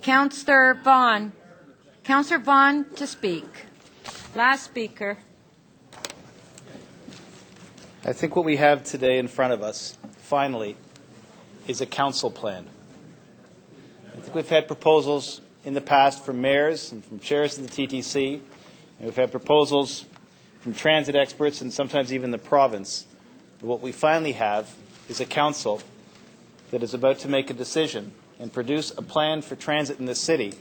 Councillor Vaughan. Councillor Vaughan to speak. Last speaker. I think what we have today in front of us, finally, is a council plan. I think we've had proposals in the past from mayors and from chairs of the TTC, and we've had proposals from transit experts and sometimes even the province. But what we finally have is a council that is about to make a decision and produce a plan for transit in the city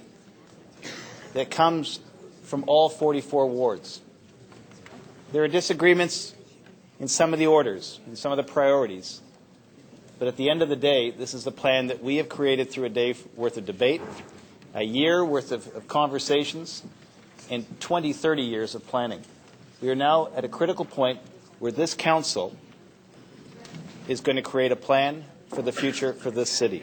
that comes from all 44 wards. There are disagreements in some of the orders, in some of the priorities. But at the end of the day, this is the plan that we have created through a day's worth of debate, a year worth of conversations, and 20, 30 years of planning. We are now at a critical point where this council is going to create a plan for the future for this city.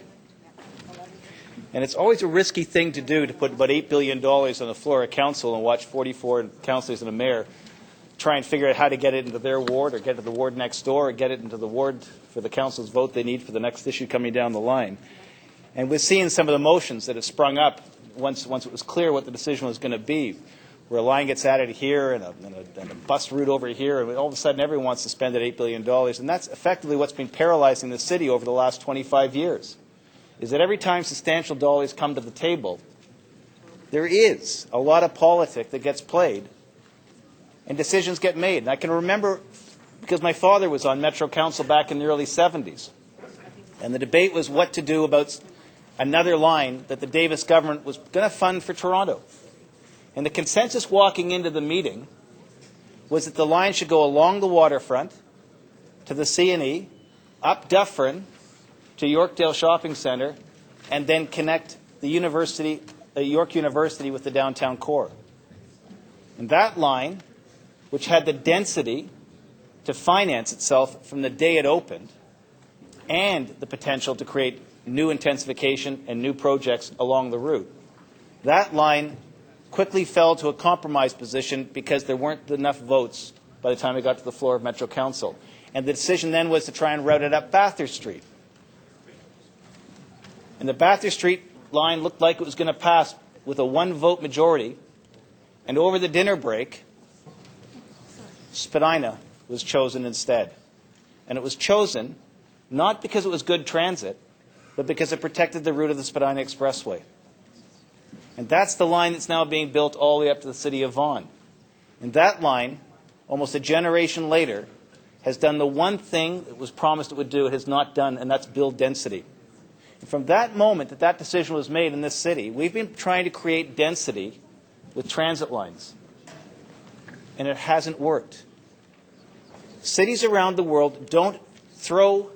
And it's always a risky thing to do, to put about $8 billion on the floor of council and watch 44 councillors and a mayor try and figure out how to get it into their ward or get it to the ward next door or get it into the ward for the council's vote they need for the next issue coming down the line. And we're seeing some of the motions that have sprung up once it was clear what the decision was going to be, where a line gets added here and a bus route over here, and all of a sudden everyone wants to spend that $8 billion. And that's effectively what's been paralyzing the city over the last 25 years, is that every time substantial dollars come to the table, there is a lot of politics that gets played and decisions get made. And I can remember, because my father was on Metro Council back in the early 70s, and the debate was what to do about another line that the Davis government was going to fund for Toronto. And the consensus walking into the meeting was that the line should go along the waterfront to the C&E, up Dufferin to Yorkdale Shopping Centre, and then connect the university, York University with the downtown core. And that line, which had the density to finance itself from the day it opened, and the potential to create new intensification and new projects along the route. That line quickly fell to a compromise position because there weren't enough votes by the time it got to the floor of Metro Council. And the decision then was to try and route it up Bathurst Street. And the Bathurst Street line looked like it was going to pass with a one-vote majority. And over the dinner break, Spadina was chosen instead. And it was chosen not because it was good transit, but because it protected the route of the Spadina Expressway. And that's the line that's now being built all the way up to the city of Vaughan. And that line, almost a generation later, has done the one thing it was promised it would do, it has not done, and that's build density. And from that moment that that decision was made in this city, we've been trying to create density with transit lines. And it hasn't worked. Cities around the world don't throw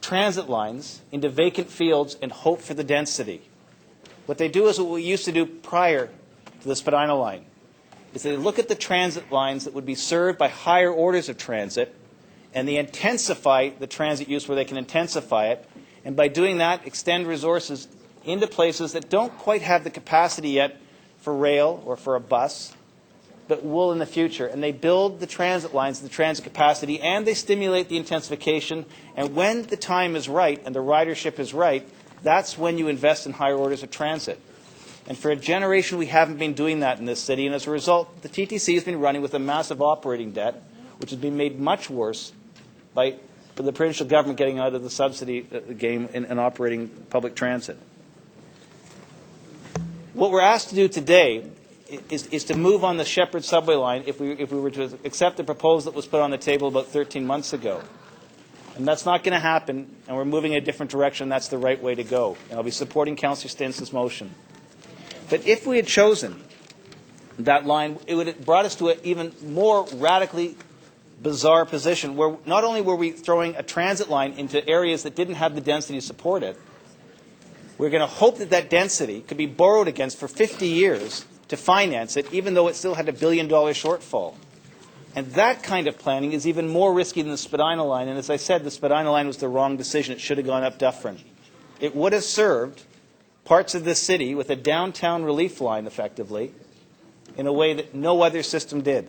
transit lines into vacant fields and hope for the density. What they do is what we used to do prior to the Spadina line, is they look at the transit lines that would be served by higher orders of transit, and they intensify the transit use where they can intensify it, and by doing that, extend resources into places that don't quite have the capacity yet for rail or for a bus, but will in the future. And they build the transit lines, the transit capacity, and they stimulate the intensification. And when the time is right and the ridership is right, that's when you invest in higher orders of transit. And for a generation, we haven't been doing that in this city. And as a result, the TTC has been running with a massive operating debt, which has been made much worse by the provincial government getting out of the subsidy game in operating public transit. What we're asked to do today is to move on the Shepherd subway line if we were to accept the proposal that was put on the table about 13 months ago. And that's not going to happen, and we're moving in a different direction. That's the right way to go. And I'll be supporting Councillor Stints' motion. But if we had chosen that line, it would have brought us to an even more radically bizarre position where not only were we throwing a transit line into areas that didn't have the density to support it, we're going to hope that that density could be borrowed against for 50 years to finance it, even though it still had $1 billion shortfall. And that kind of planning is even more risky than the Spadina line. And as I said, the Spadina line was the wrong decision. It should have gone up Dufferin. It would have served parts of this city with a downtown relief line, effectively, in a way that no other system did.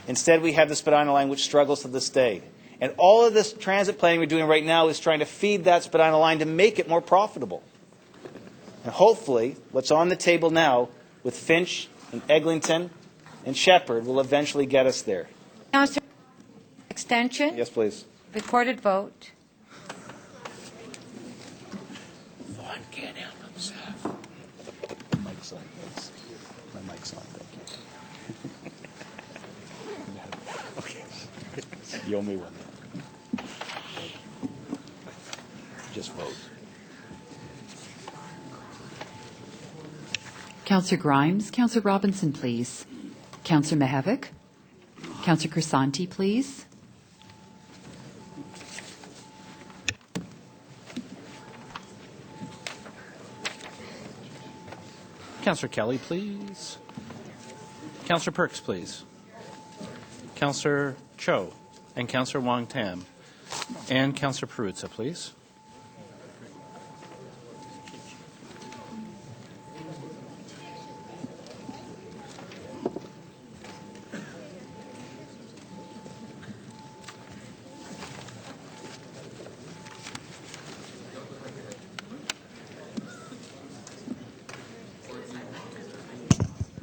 Instead, we have the Spadina line, which struggles to this day. And all of this transit planning we're doing right now is trying to feed that Spadina line to make it more profitable. And hopefully, what's on the table now with Finch and Eglinton and Shepherd will eventually get us there. Councillor, extension? Yes, please. Recorded vote. Vaughan can't help himself. Mic's on, please. My mic's on, thank you. Okay. You owe me one. Just vote. Councillor Grimes. Councillor Robinson, please. Councillor Mihevc. Councillor Crisanti, please. Councillor Kelly, please. Councillor Perks, please. Councillor Cho and Councillor Wong Tam. And Councillor Perruzza, please.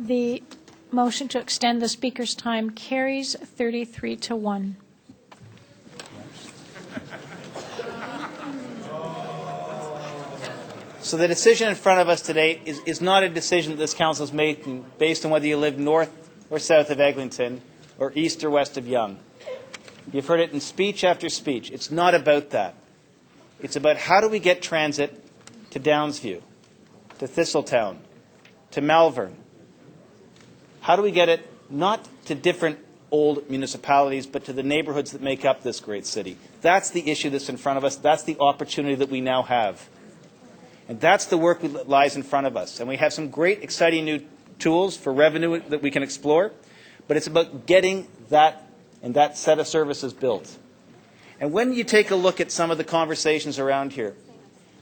The motion to extend the speaker's time carries 33-1. So the decision in front of us today is not a decision that this council is making based on whether you live north or south of Eglinton or east or west of Yonge. You've heard it in speech after speech. It's not about that. It's about how do we get transit to Downsview, to Thistletown, to Malvern. How do we get it not to different old municipalities, but to the neighbourhoods that make up this great city? That's the issue that's in front of us. That's the opportunity that we now have. And that's the work that lies in front of us. And we have some great, exciting new tools for revenue that we can explore. But it's about getting that and that set of services built. And when you take a look at some of the conversations around here,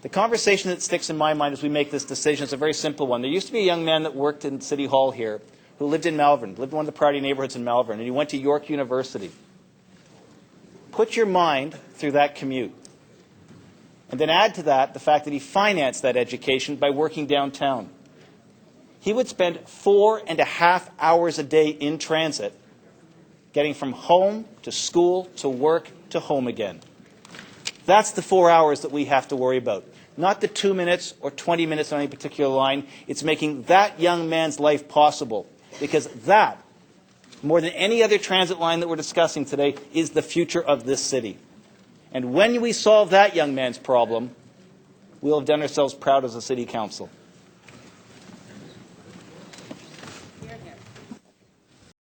the conversation that sticks in my mind as we make this decision is a very simple one. There used to be a young man that worked in City Hall here who lived in Malvern, lived in one of the priority neighbourhoods in Malvern, and he went to York University. Put your mind through that commute. And then add to that the fact that he financed that education by working downtown. He would spend 4.5 hours a day in transit, getting from home to school to work to home again. That's the 4 hours that we have to worry about. Not the 2 minutes or 20 minutes on any particular line. It's making that young man's life possible. Because that, more than any other transit line that we're discussing today, is the future of this city. And when we solve that young man's problem, we'll have done ourselves proud as a city council.